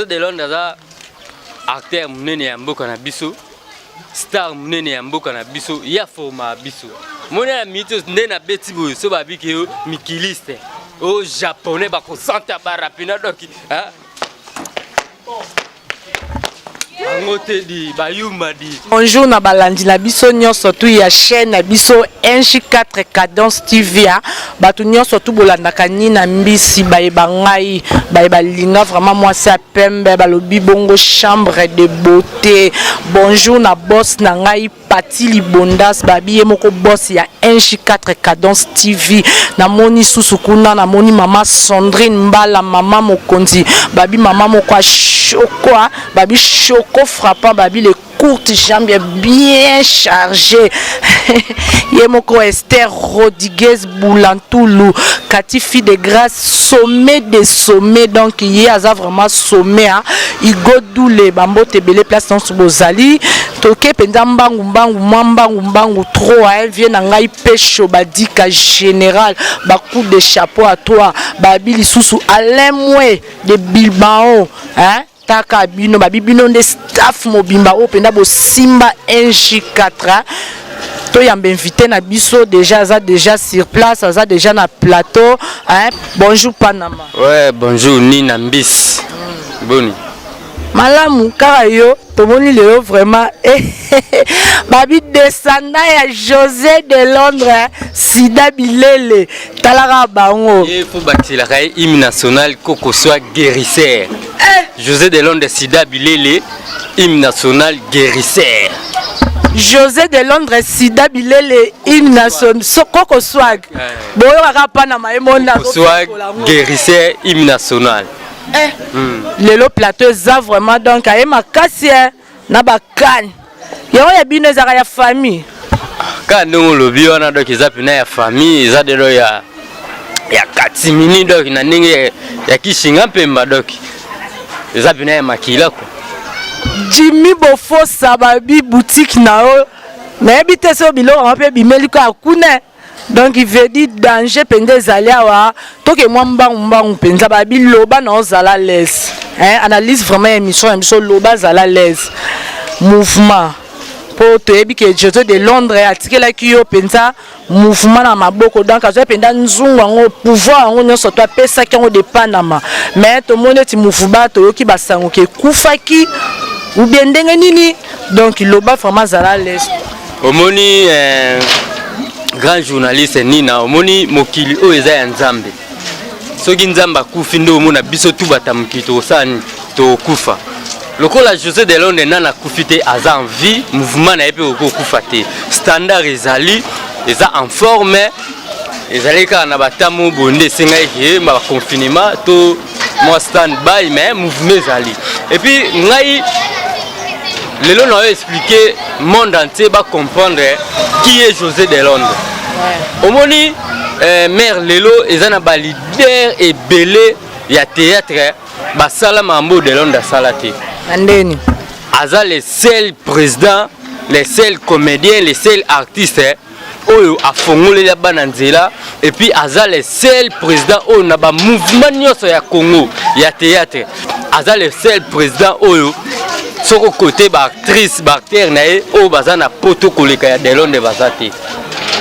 José de Londres aza acteur munene ya mboka na biso, star munene ya mboka na biso, ya forma biso. Mona na mito ndena beti boyo so babiki yo mikiliste. O japonais bako santa barapina doki, hein? Bonjour na balandi na biso nyonso tu ya chaîne na biso NJ4 Cadence TV batu nyonso tu bolandaka ni na mbisi bayeba ngai bayeba linga vraiment moi c'est pembe balobi bongo chambre de beauté. Bonjour na boss na ngai Pati Libondas babi ye moko boss ya NJ4 Cadence TV na moni susukuna na moni mama Sandrine Mbala mama Mokonzi babi mama moko Choco babi Choco frappant babi les courtes jambes bien chargées. Yemoko Esther Rodriguez Boulantoulou Cathy fille de grâce sommet des sommets donc il a vraiment sommet hein. Il godoule bambo tebele place dans ce bozali toke penda mbangu mbangu trop elle vient ngai pecho badika général ba coup de chapeau à toi babi lisusu Alain Moué de Bilbao hein. Taka bino babibino de staff mobimba openda bo Simba NJ4 to yamba invité na biso déjà sur place aza déjà na plateau hein. Bonjour Panama. Ouais bonjour Nina Mbis. Boni. Malamu karayo tomoni leo vraiment babi descendant ya José de Londres Sida Bilele talara bango. Il faut bâtir la hymne national Koko soit guérisseur. José de Londres Sida Bilele hymne national guérisseur. José de Londres Sida Bilele hymne national Koko swag. Boyo kaka na maemona swag guérisseur hymne national. Lelo plateau za vraiment donc aye makasi na bakani. Yo ya bino ezaka ya famille. Ka ndongo lobi wana donc eza pina ya famille eza de ya katimini donc na ninge ya kishinga pemba donc eza pina ya makila ko. Jimmy Bofo sababi boutique na o. Mais bité so bilo on peut bimeli ko akune. Donc il veut dire danger pende zaliawa to ke mbangu penza babi loba na ozala les hein analyse vraiment émission loba zala les mouvement pour te ebi ke José de Londres atikela ki yo penza mouvement na maboko donc azo penda nzungu ngo pouvoir ngo nyonso to pesa ki ngo de Panama mais to moneti mouvement to yoki basango ke kufaki ou bien ndenge nini donc loba vraiment zala les omoni grand journaliste Nina omoni mokili o eza ya nzambe soki nzamba kufi ndo omona biso tu batamukito osani to kufa lokola José de Londres nana kufite aza en vie mouvement na epe okufa te standard ezali eza en forme ezali ka na batamu bonde senga ke ma confinement to moi stand by mais mouvement ezali et puis ngai lelo na expliquer monde entier ba comprendre qui est José de Londres. Omoni mère lelo ezana ba leader et belé ya théâtre ba sala mambo de Londres salate. Andeni. Aza le seul président, les seuls comédiens, les seuls artistes oyo afongole ya bananzela et puis aza le seul président oyo na ba mouvement nyonso ya Congo ya théâtre. Aza le seul président oyo soko côté ba actrice ba acteur na e o bazana poto koleka ya de Londres bazate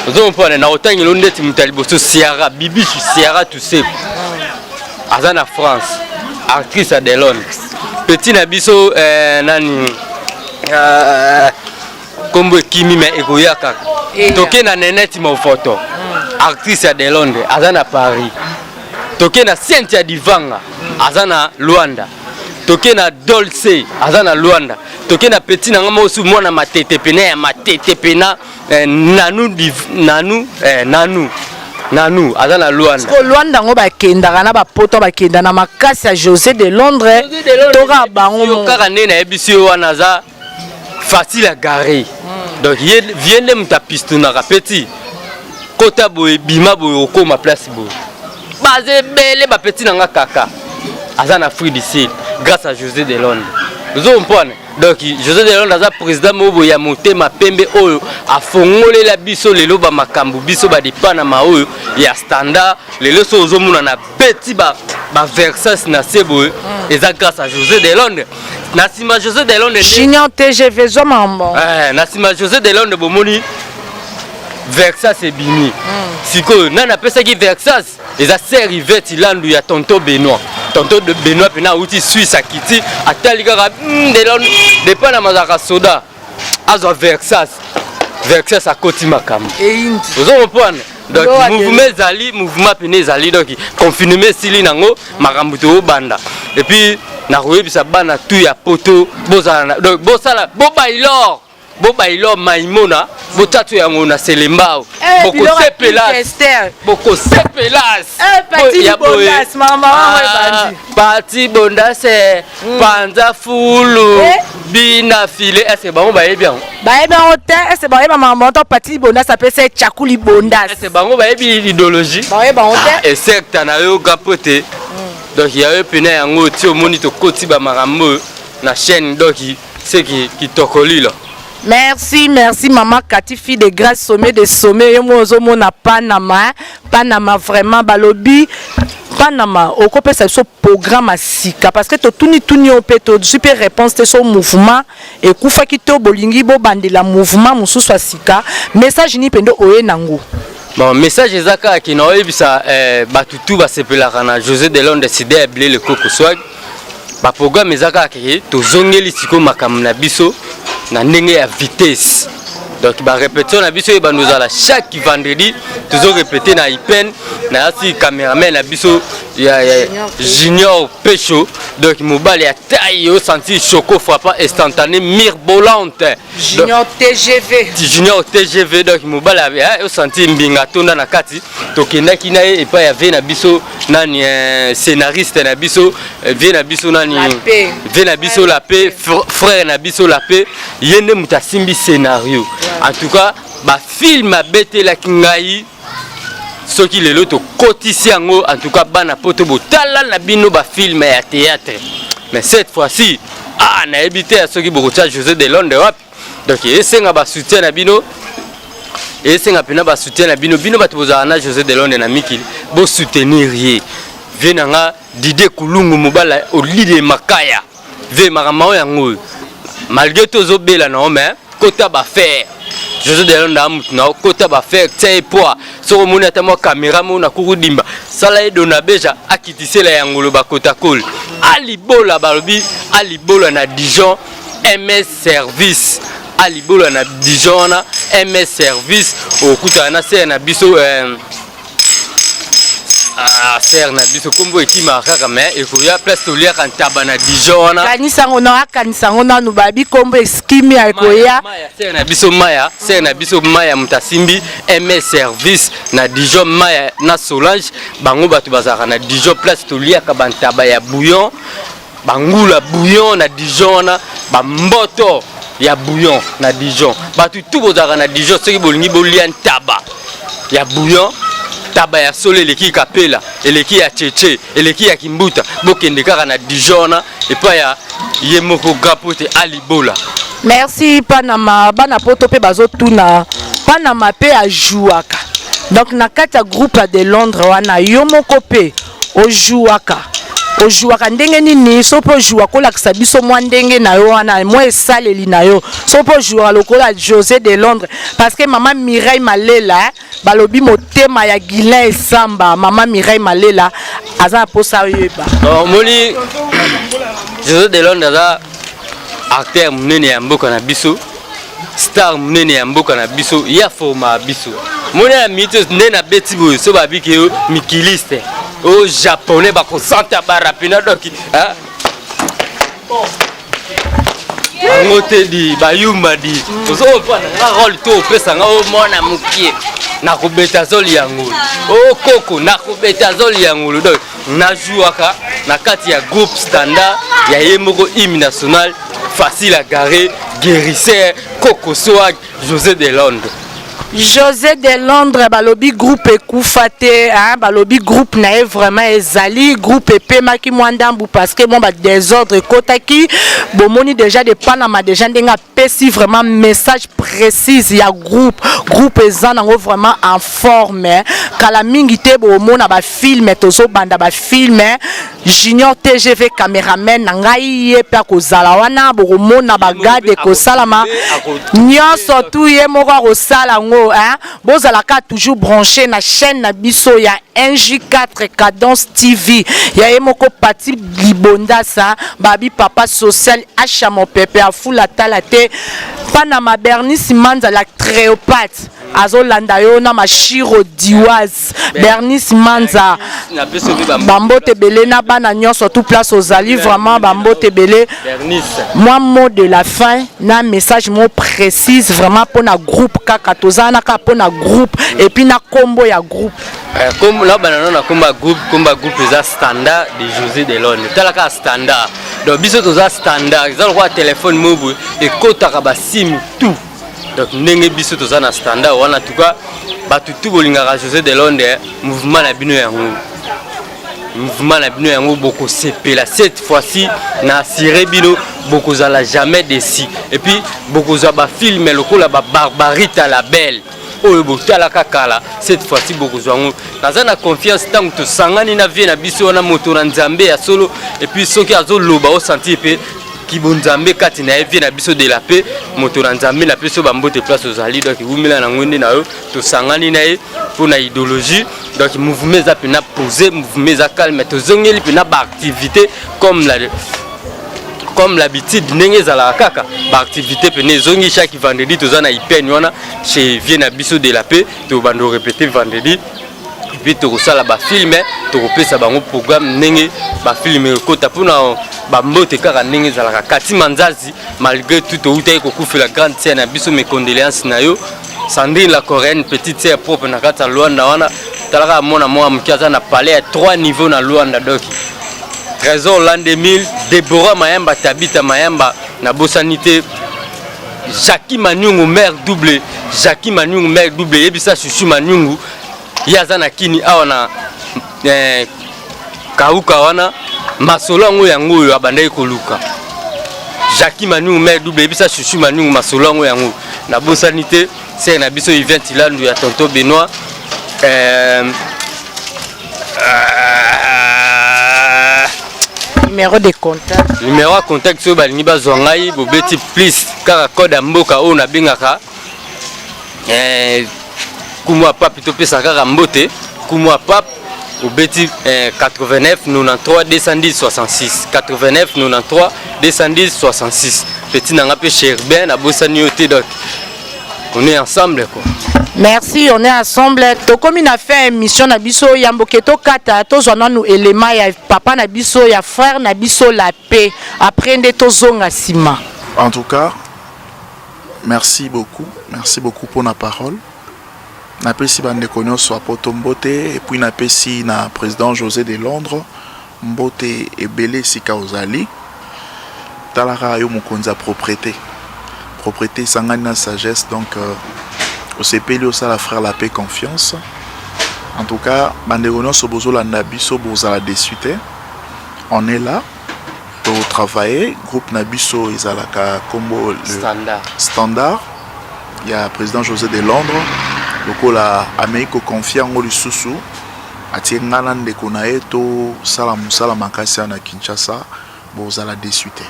ozo mpona na otangi londe ti mutaliboso Ciara bibi Ciara tu sais azana France actrice de Londres petit na biso nani kombo kimi me egoyaka toke na Nenette mo photo actrice de Londres azana Paris toke na Cynthia Divanga azana Luanda toke na Dolce azana Luanda toke na petit na ngamo su mwana matete pena ya matete pena nanu azana Luanda ko Luanda ngo bakendaka na bapoto bakenda na makasi ya José de Londres toka bango kaka nena ebisi wana za facile à garer donc vient de mutapistuna ka petit kota boye bima boye okoma place boye baze bele ba petit na nga kaka azana free d'ici grâce à José de Londres. Vous comprenez? donc José Delonde aza président mobo ya motema pembe oyo afongolela biso lelo ba makambo biso ba dipanama oyo ya standard lelo so ozomona na beti ba Versace na sebo eza grâce à José Delonde na sima José Delonde Junior TGV zo mambo na sima José Delonde bomoni Versace ebimi sikoyo nana pesaki Versace eza sœur Yvette Landu ya tonton Benoît pena uti Suisse akiti atali kaka Delonde depa na mazaka soda azwa Versace akoti makambo ozo comprendre donc mouvement pene ezali donc confinement esili nango makambo to banda et puis na koyebisa bana tu ya poto bozala donc bosala bobailor maimona botatu yango na selembao bokosepelas pati bondas panza fulu bina file est-ce que bango bayebi yango te est-ce que bayeba makambo to pati bondas apesa chakuli bondas est-ce que bango bayebi idéologie et secte na yo gapote donc ya yo pena yango ti omoni to koti ba makambo na chaîne donc c'est qui tokoli là. Merci maman Cathy, fille de grâce, sommet de sommet. Mona Panama vraiment balobi Panama au copé ça ce programme à sika parce que tout au péto super réponse de son mouvement et kufa kito bolingi bo bande la mouvement musu soit sika message ni pendo oye nango. Bon message ezaka ki na oyebisa batutu ba sepelaka na José Delonde décidé à blé le coco swag ba programme ezaka ki to zongeli siko makamna na biso na ndenge ya vitesse donc ba répétition na biso ba nous ala chaque vendredi toujours répéter na IPN na asi cameraman na biso ya Junior Pecho donc mobile ya taille au senti choco frappant instantané mirebolante Junior TGV donc mobile au senti mbinga tonda na kati to kenda kina e pa ya ve na biso nani scénariste na biso ve na biso nani ve na biso la paix frère na biso la paix yende mutasimbi scénario en tout cas ba film a bête la kingai ce qui le loto kotisi yango en tout cas bana poto botala na bino ba film ya théâtre mais cette fois-ci na habité à ceux qui bokocha José Delonde wap donc esenga ba soutien na bino esenga pena ba soutien na bino bato bozana José Delonde na mikili bo soutenir ye venanga Didé Kulungu mobala au leader makaya ve makamao yango malgré tozo bela na mais kota ba faire José Delonde amutna kota ba faire tsaye poa so mona tamo caméra mona kurudimba sala edona beja akitisela yangolo bakota kol alibola balobi alibola na Dijon MS service alibola na Dijon na MS service okuta na ser na biso ser na biso kombo ekima kaka mais ekoya place to lia kantaba na Dijon na kanisa ngona no babi kombo eskimi ekoya ser na biso maya mutasimbi MS service na Dijon maya na Solange bango bato bazaka na Dijon place to lia ka bantaba ya bouillon bangula bouillon na Dijon na bamboto ya bouillon na Dijon bato tout bozaka na Dijon soki bolingi bolia ntaba ya bouillon taba ya sole eleki kapela eleki ya cheche eleki ya kimbuta bokende kaka na Dijon et pas ya yemoko gapote alibola. Merci Panama bana poto pe bazo tuna Panama pe a jouaka donc na kata groupe de Londres wana yomoko pe o jouaka ndenge nini so po jouer kolakisa biso mwa ndenge na yo wana moi esaleli na yo so po jouer lokola José de Londres parce que maman Mireille Malela balobi motema ya Guilain Samba maman Mireille Malela aza posa yeba moni José de Londres aza acteur munene ya mboka na biso star munene ya mboka na biso ya forma biso moni ya mito ndena beti boy so babiki yo mikiliste au japonais bako santa barapina donc ngote di bayuma di ozo pona nga rôle to pesa nga o mona mukie na kubeta zoli yango o koko na kubeta zoli yango donc na jouaka na kati ya groupe standard ya yemoko hymne national facile à garer guérisseur Coco Swag José Delonde José de Londres, balobi groupe Koufate, hein, balobi groupe nae vraiment ezali groupe Pemaki Mwandambu parce que bon ba désordre kotaki bomoni déjà de Panama déjà ndenga pesi vraiment message précis ya groupe ezanango vraiment en forme kala mingi te bomona ba film tozo banda ba film Junior TGV cameraman ngai ye pe kozala wana bomona ba garde ko salama nyonso tu ye moko ko sala ngo hein bozalaka toujours branché na chaîne na biso ya NJ4 Cadence TV ya emoko pati libonda sa babi papa social acha mon pepe a fula talate Panama Bernice Manza la Cléopâtre azolanda yo na mashiro diwaz Bernice Manza bambote belé na bana nyonso tout place aux ali vraiment bambote belé moi mot de la fin na message mot précise vraiment pour na groupe kaka tozana ka pour na groupe et puis na combo ya groupe comme là banana na combat groupe eza standard de José de Londres talaka standard donc biso toza standard ils ont téléphone mobile et kotaka ba sim tout donc ndenge biso toza na standard wana en tout cas batu tout bolingaka José de Londres mouvement na bino yango beaucoup sepela cette fois-ci na assuré bino beaucoup zala jamais déçu et puis beaucoup za ba film lokola ba barbarita la belle oyo botala kakala cette fois-ci beaucoup zango naza na confiance tant que sangani na vie na biso na moto na nzambe ya solo et puis soki azoloba o sentir pe kibonzambe kati na vie na biso de la paix moto na nzambe na peso bambote place aux ali donc wumila na ngwende na yo to sangani na ye pour na idéologie donc mouvement za pena poser mouvement za calme to zongeli pena ba activité comme l'habitude ndenge za kaka ba activité pena zongi chaque vendredi to za na ipen wana chez Viena biso de la paix to bando répéter vendredi et puis to sala ba film to kopesa bango programme ndenge ba film ko tapuna ba mbote kaka ndenge za la kati manzazi malgré tout outai ko kufela grande scène na biso mes condoléances na yo Sandrine la coréenne petite sœur propre na kata Luanda wana talaka mona moi mkiaza na palais à 3 niveaux na Luanda donc Trésor l'an 2000 Deborah Mayamba Tabita Mayamba na bosanité Jackie Manyungu mère double Jackie Manyungu mère double ebisa Chuchu Manyungu yaza na kini awana kauka wana masolo ngo yango yo abandai koluka Jackie Manyungu mère double ebisa Chuchu Manyungu masolo ngo yango na bosanité c'est na biso event ilandu ya tonton Benoît numéro de contact so balingi bazwangai bobeti plus kaka code mboka o na bengaka kumwa pap to pesa kaka mbote kumwa pap bobeti 89 93 210 66 89 93 210 66 petit nanga pe Cherben na bosani yote donc on est ensemble quoi. Merci, on est ensemble. To comme il a fait émission na biso ya mboketo kata to zona nous élément ya papa na biso ya frère na biso la paix. Après de to zonga sima. En tout cas, merci beaucoup pour la parole. Na pesi bande konyo so apoto mbote et puis na pesi na président José de Londres mbote ebele sika ozali. Talaka yo mokonza propriété sangani na sagesse donc au CPL au la frère la paix confiance. En tout cas, bandegono sobozo la nabiso bozala désuité. On est là pour travailler. Groupe nabiso izalaka combo le standard. Il y a président José de Londres. Le la Amérique confiant au Lususu. Atiengana de konaeto sala makasi na Kinshasa bozala désuité.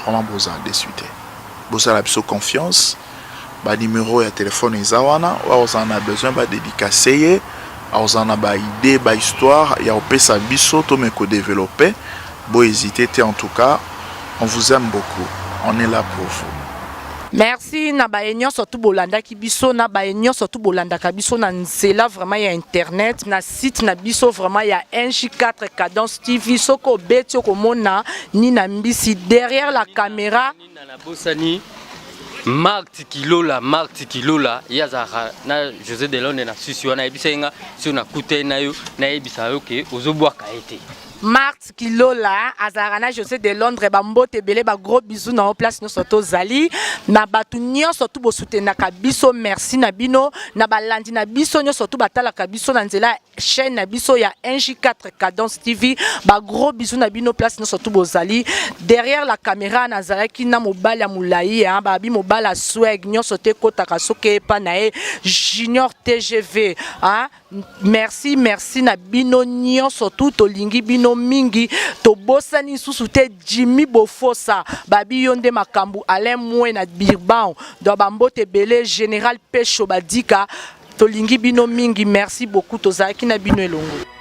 Vraiment bozala désuité. Bozala biso confiance. Ba numéro ya téléphone ezawana wa on a besoin ba dédicacer on a ba idée ba histoire ya opesa biso to me ko développer bo hésiter en tout cas on vous aime beaucoup on est là pour vous. Merci na baenyo surtout bolanda ki biso na baenyo surtout bolanda ka biso na nzela vraiment ya internet na site na biso vraiment ya NJ4 Cadence TV soko betio ko mona ni na mbisi derrière la caméra na bosani Marc Tikilola yazara na José de Londres na susi wana ebisa nga si na kute na yo na ebisa yo ke ozobwaka ete Marthe Kilola azarana José de Londres bambote belé ba gros bisous na place no soto zali na batu nyonso tu bo soutenaka biso merci na bino na balandi na biso nyonso tu batalaka biso na nzela chaîne na biso ya NJ4 Cadence TV ba gros bisous na bino place no soto bozali derrière la caméra nazaraki na mobala moulayi hein ba bi mobala swag nyonso te kotaka soke pa na e Junior TGV hein merci na bino nyonso tu tolingi bino mingi to bosani susu te Jimmy Bofosa babi yonde makambu Alain Moué na Birban do bambote belé général Pecho badika tolingi bino mingi merci beaucoup tozaki na bino elongo.